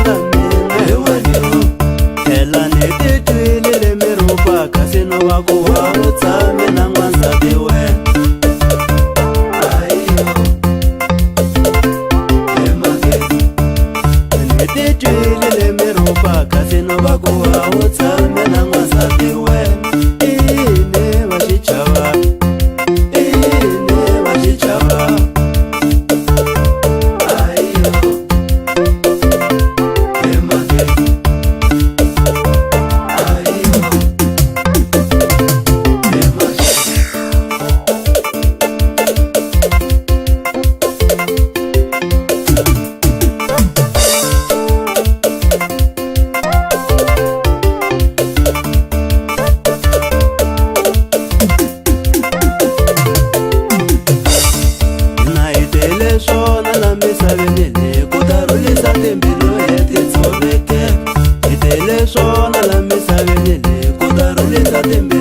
rhandza mina hi wena phela ni titwilile mi rupa kasi no va ku wa u tshame na n'wansati wena ni titwilile mi rupa kasi no va ku wa u tshame na n'wansati wena ine va xichava ine va xichava swona la misaveni leyi ku ta rhulisa timbilu leti tshovekeke hi tele swona la misaveni leyi ku ta rhulisa timbilu